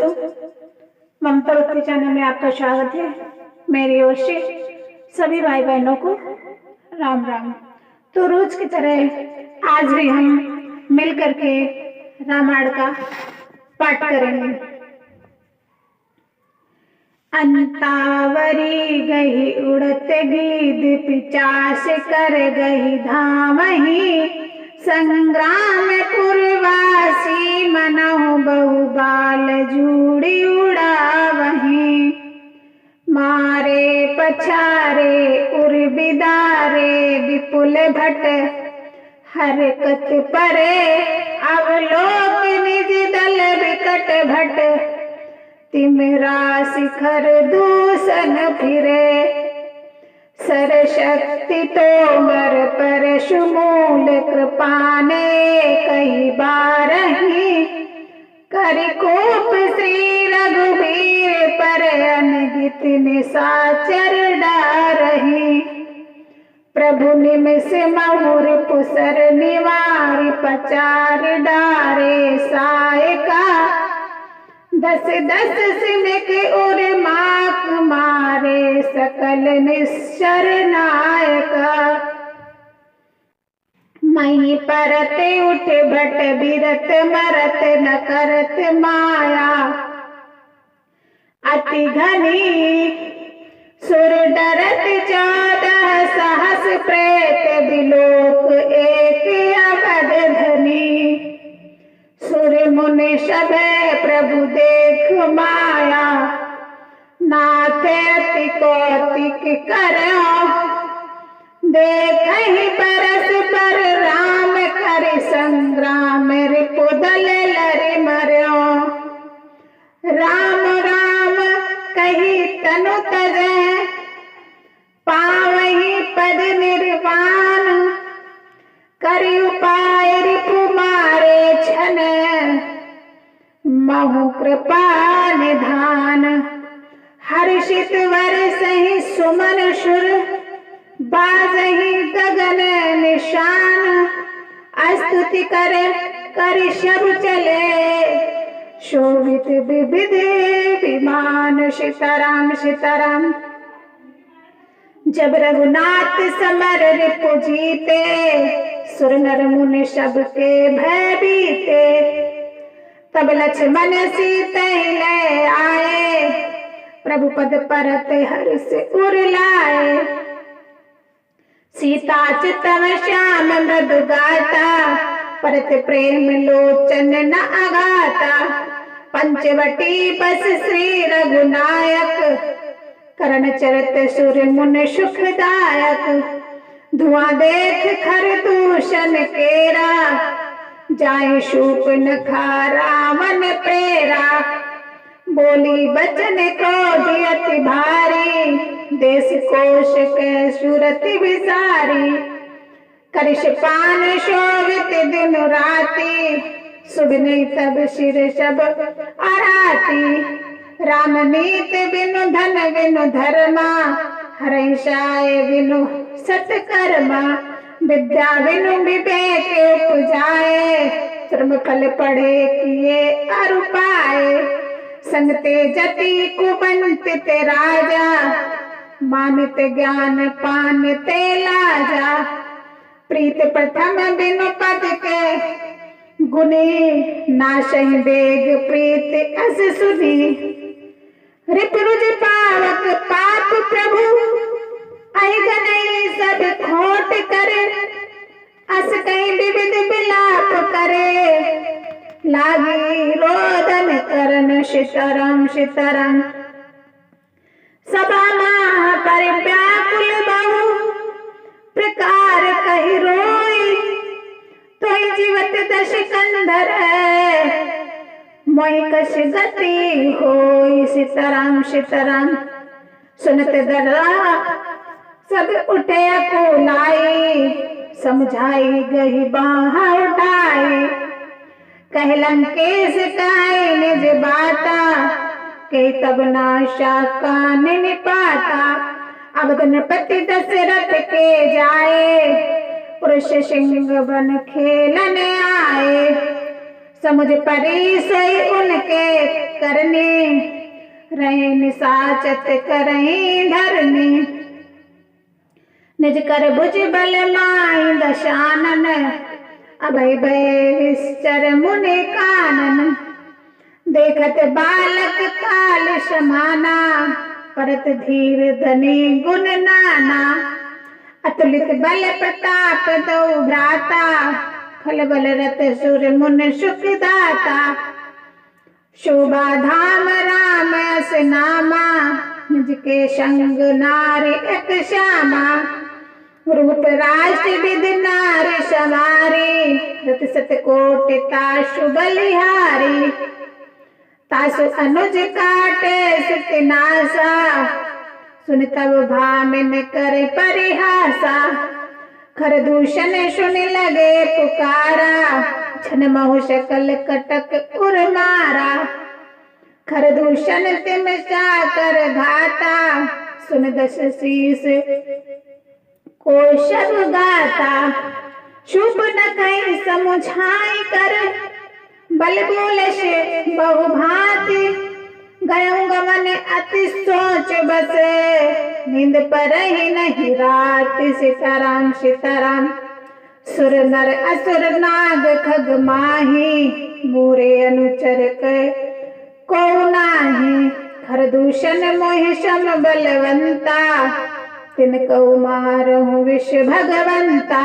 दोस्तों, ममता भक्ति चैनल में आपका स्वागत है। मेरी ओर से सभी भाई बहनों को राम राम। तो रोज की तरह आज भी हम मिल करके रामायण का पाठ करेंगे। अंतावरी गही उड़त गीत पिचास कर गही धामही, संग्राम पुरवासी मनहु बहु बाल जूड़ी उड़ावही। मारे पछारे उर्बिदारे विपुल भट हरकत परे, अवलोक निज दल विकट भट तिमरा शिखर दूषण फिरे। सरशक्ति तोमर परशुमूल कृपाने कई बारही, करिकोप श्री रघुबीर पर अनगित निशाचर डारही। प्रभु निमिष महुर पुसर निवार पचार डारे सायका, दस दस सिमक उर माक मारे सकल निश्चर नायका। मही परत उठ भट बिरत मरत न करत माया, अति घनी सुर डरत 14 सहस प्रेत बिलोक एक अवध धनी। सुर मुनि सभे प्रभु देख माया, नाथ अति कौतिक करो। देखहि परस पर राम कर संग्राम, रिपुदल लरि मर्यो। राम राम कही तनु तजै, पावहि पद निर्वाण। करि उपाय रिपु मारे छन, महु कृपा निधान। हर्षित वरसहि सुमन सुर, बाजहि गगन निशान। स्तुति कर कर शब चले, शोभित विविध विमान। सीताराम सीताराम। जब रघुनाथ समर रिपु जीते, सुर नर मुनि सबके भय बीते। तब लक्ष्मण सीता ले आए, प्रभु पद परत हर्ष उर लाए। सीता चितव श्याम मृदु गाता, परत प्रेम लोचन न अगाता। पंचवटी बस श्री रघुनायक, करण चरत सुर मुन सुखदायक। धुआं देख खर दूषण केरा, जाय शूप नखा रावण प्रेरा। बोली बचन क्रोध अति भारी, देश कोश के सुरति विसारी। करिश पान शोभित दिन राति, सुबह तब सिर सब आराती। राम नीत बिनु धन बिनु धर्मा, हरै साय बिनु सत्कर्मा। विद्या बिनु विवेक उपजाए, श्रम फल पढ़े किए अरु पाए। संगते जति कुबंतित राजा, मानित ज्ञान पानते लाजा। प्रीत प्रथम बिनु पद के गुनी, नाशहि बेग प्रीत अस सुनी। रिपुरुज पावक पाप प्रभु, अहिगनई सब खोट करे। अस कहीं विविध विलाप करे, लागी रोदन करन। सीताराम सीताराम। सभा माह पर व्याकुल बहु, प्रकार कहि रोई। तोहि जीवत दश कंधर, मोहि कछ गति होई। सीताराम सीताराम। सुनत दर्रा सब उठे कुलाई, समझाई गही बाह उठाई। कह लंकेश काई निज बाता, के तब नाशा कान निपाता। अब गणपति दशरथ के जाए, पुरुष सिंह बन खेलन आए। समुझ परी सोई उनके करने, रहे निसाचत करई धरनी। निज कर भुज बल माई दशानन, अभय भय विश्चर मुनि कानन। देखत बालक काल समाना, परत धीर धनी गुण नाना। अतुलित बल प्रताप दो भ्राता, खल बल रत सुर मुन सुख दाता। शोभा धाम राम अस नामा, निज के संग नारी एक श्यामा। रूप राष्ट्र विधि नारी सवारी, रत सत कोटि तासु बलिहारी। तासु अनुज काटे सुत नासा, सुन तब भामिन करे परिहासा। खर दूषण सुन लगे पुकारा, छन महु शकल कटक उर मारा। खर दूषण तिम कर घाता, सुन दस शीस को शब गाता। शुभ न कहीं समुझाई कर, बल बोले से बहु भांति। गयों गमन अति सोच बसे, नींद पर ही नहीं रात। सीताराम सीताराम सुर नर असुर नाग खग माही, मूरे अनुचर के को नाही। खर दूषण मोहि सम बलवंता, तिन कौ मारहु विष भगवंता।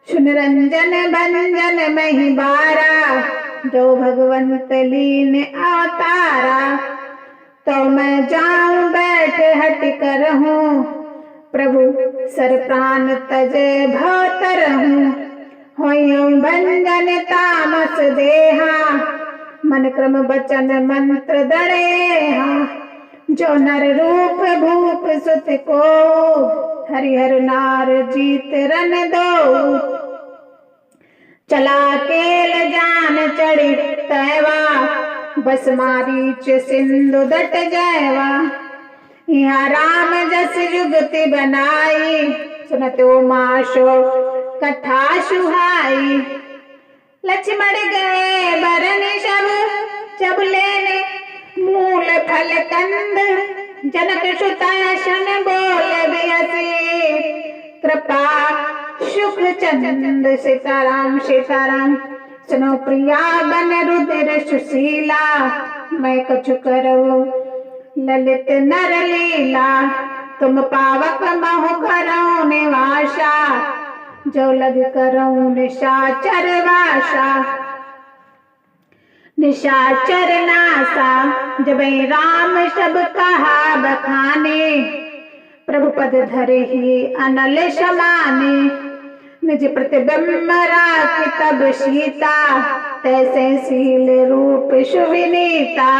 सुन रंजन भंजन मही बारा, जो भगवंत लीन अवतारा। तो मैं जाऊं बैठ हट कर हूँ, प्रभु सर प्राण तजे भवतर हूँ। होयं भंजन तामस देहा, मन क्रम बचन मंत्र दड़ेहा। जो नर रूप भूप सुत को, हरिहर नार जीत रन दो। चला केल जान चढ़ी तैवा, बस मारीच सिंधु दट जैवा। यहाँ राम जस जुगति बनाई, सुनतो माशो कथा सुहाई। लक्ष्मण गए बरनि सब, जब लेने मूल फल कंद। जनक सुता सन बोल बियसी, कृपा सुख चंद। सीताराम सीताराम सुनो प्रिया बन रुद्र सुशीला। मैं कछु करो ललित नर लीला, तुम पावक महु करो निवासा। जो लग करो निशाचर वासा, निशाचर नासा। जब राम सब कहा बखाने, प्रभु पद धरे ही अनल समाने। निज प्रतिबिंब राखी तब सीता, तैसे शील रूप सुविनीता।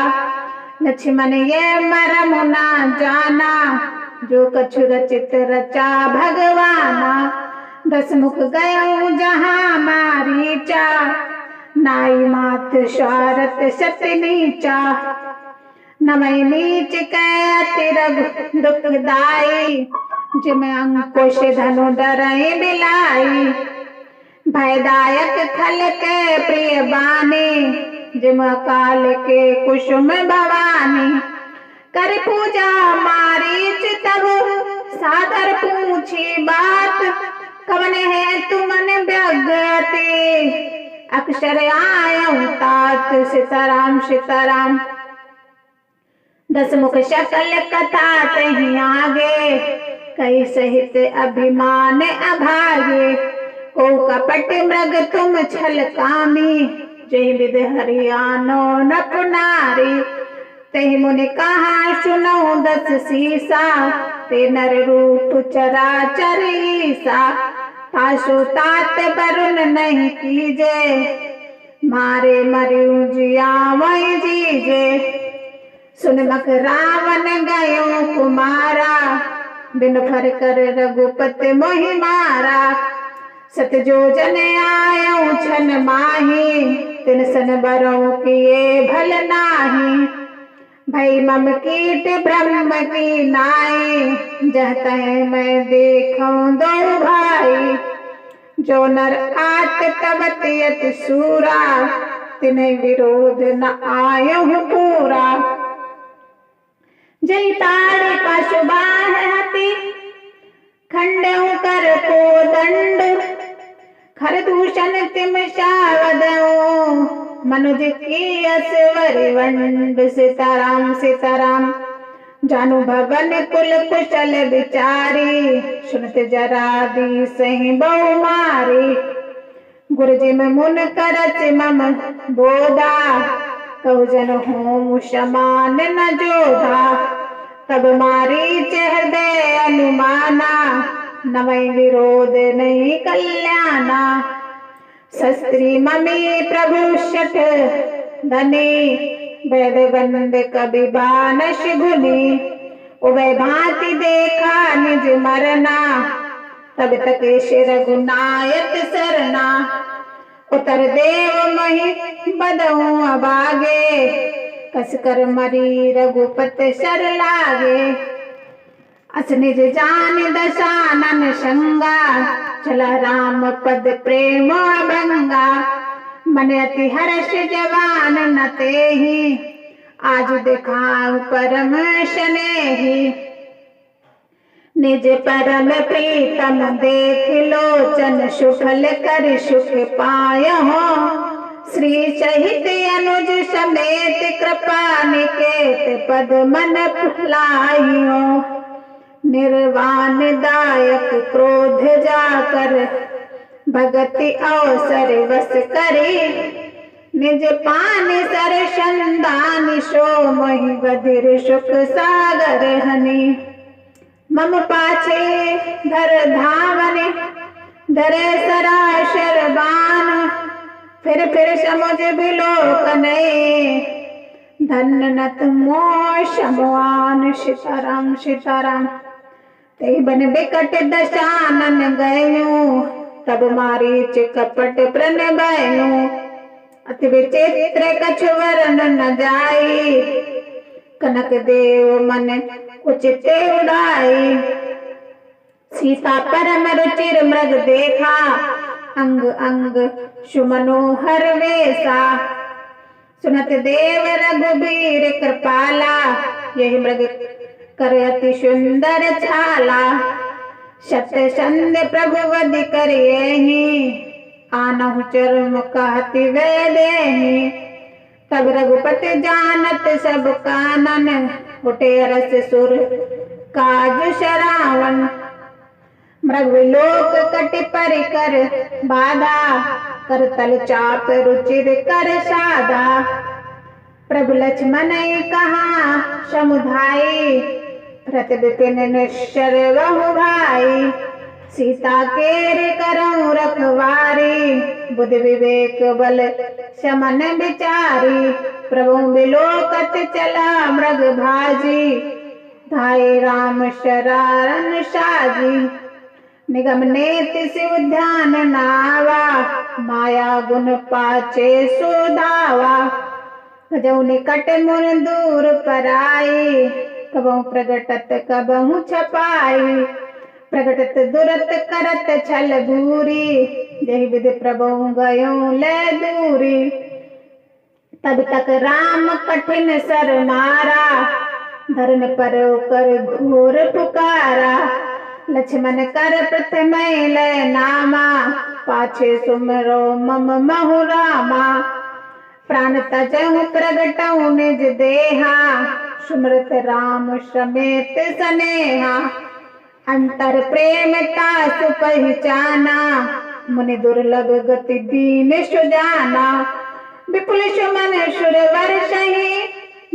लक्ष्मण ये मरम ना जाना, जो कछु रचित रचा भगवाना। दस मुख गयो जहाँ मारीचा, नाई मात स्वारथ सत नीचा। नमय नीच कै अति रघु दुखदाई, जिम अंकुश धनु डरई बिलाई। भयदायक खल के प्रिय बानी, जिम काल के कुसुम भवानी। कर पूजा मारीच तब सादर पूछी बात, कवन है तुमन व्यगति अक्षर आयं तात। सीताराम सीताराम दस मुख शकल कथा तहीं आगे, कई सहित अभिमान अभागे। को कपट मृग तुम छल कामी, जय विध हरियानो नप नारी। तहि मुनि कहा सुनो दस सीसा, ते नर रूप चराचर ईसा। तासु तात वरुण नहीं कीजे, मारे मरियु जियावै जीजे। सुनमक रावण गयो कुमारा, बिन फर कर रघुपति मोहि मारा। सत जोजन आयो छन माही, तिन सन बरौ किए भल नाही। भई मम कीट ब्रह्म की नाई, जह तह मैं देखूं दो भाई। जो नर आत तब तियत सूरा, तिन्हें विरोध न आयो पूरा। जय ताड़ी का सुबाह हती खंडऊ कर को दंड। खर दूषण तिम शावदऊ मनुज की असवरी वंड। सीताराम सीताराम जानु भवन कुल कुशल विचारी। सुनत जरा दी सही बहु मारी। गुरुजी में मुन करच मम बोधा। कहु जन होम समान न जोधा। तब मारी हृदय अनुमाना। नवै विरोध नहीं कल्याणा। शस्त्री ममी प्रभु शठ धनी। वेद बंद कवि बानश गुनी। उभय भांति देखा निज मरना। तब तक श्री रघुनायक सरना। उतर देव मही बदऊ अबागे। कसकर मरी रघुपत शर लागे। अस निज जान दशानन संगा। चला राम पद प्रेम अभंगा। मन अति हर्ष जवान न तेहि। आज दिखाऊं परम स्नेही। निज परम प्रीतम देख लोचन। सुफल कर सुख पायहु। श्री सहित अनुज समेत कृपा निकेत पद मन लाहियो। निर्वाण दायक क्रोध जाकर। भगति अवसर वस करी। निज पान सर संदान सो मही बधिर सुख सागर हनी। मम पाछे धर धावने धरे सराशर बान। फिर समुझ बिलोकने। धन्य न तुमो शमवान। सीताराम सीताराम ते बन बिकट दशानन गयो। तब मारीच कपट प्रण भयो। अति विचित्र कछु वर्ण न जाई। कनक देव मन उचित उड़ाई। सीता परम रुचिर मृग देखा। अंग अंग सुमनोहर वेसा। सुनत देव रघुबीर कृपाला। यही मृग कर अति सुंदर छाला। सत्य संध प्रभु वध करियहि। आनहु चर्म कहति वेदेहि। तब रघुपति जानत सब कानन। उठे रस सुर काज शरावन। मृगलोक कटि परिकर बाधा। कर तल चाप रुचिर कर साधा। प्रभु लक्ष्मण कहा समुधाई। भरत विपिन निश्चर बहु भाई। सीता केर करऊं रखवारी। बुद्धि विवेक बल समन विचारी। प्रभु बिलोकत चला मृग भाजी। धाये राम शरारन साजी। निगम नेति शिव ध्यान नावा। माया गुण पाचे सुधावा। भजऊ निकट मुन दूर पराई। कबहु प्रगटत कबहु छपाई। प्रगटत दुरत करत छल भूरी। यही विधि प्रभु गयो ले दूरी। तब तक राम कठिन सर मारा। धरन पर कर घोर पुकारा। लक्ष्मण कर प्रथम लय नामा। पाछे सुमरो मम महु रामा। प्राण तजहु प्रगटऊ निज देहा। सुमरत राम समेत सनेहा। अंतर प्रेम तासु पहचाना। मुनि दुर्लभ गति दीन सुजाना। विपुल सुमन सुर वर्षहि।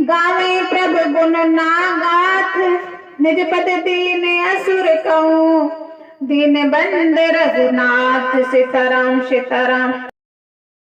गावे प्रभु गुण नागाथ। निज पद दीन असुर कहूँ। दीन बंद रघुनाथ। सीताराम सीताराम।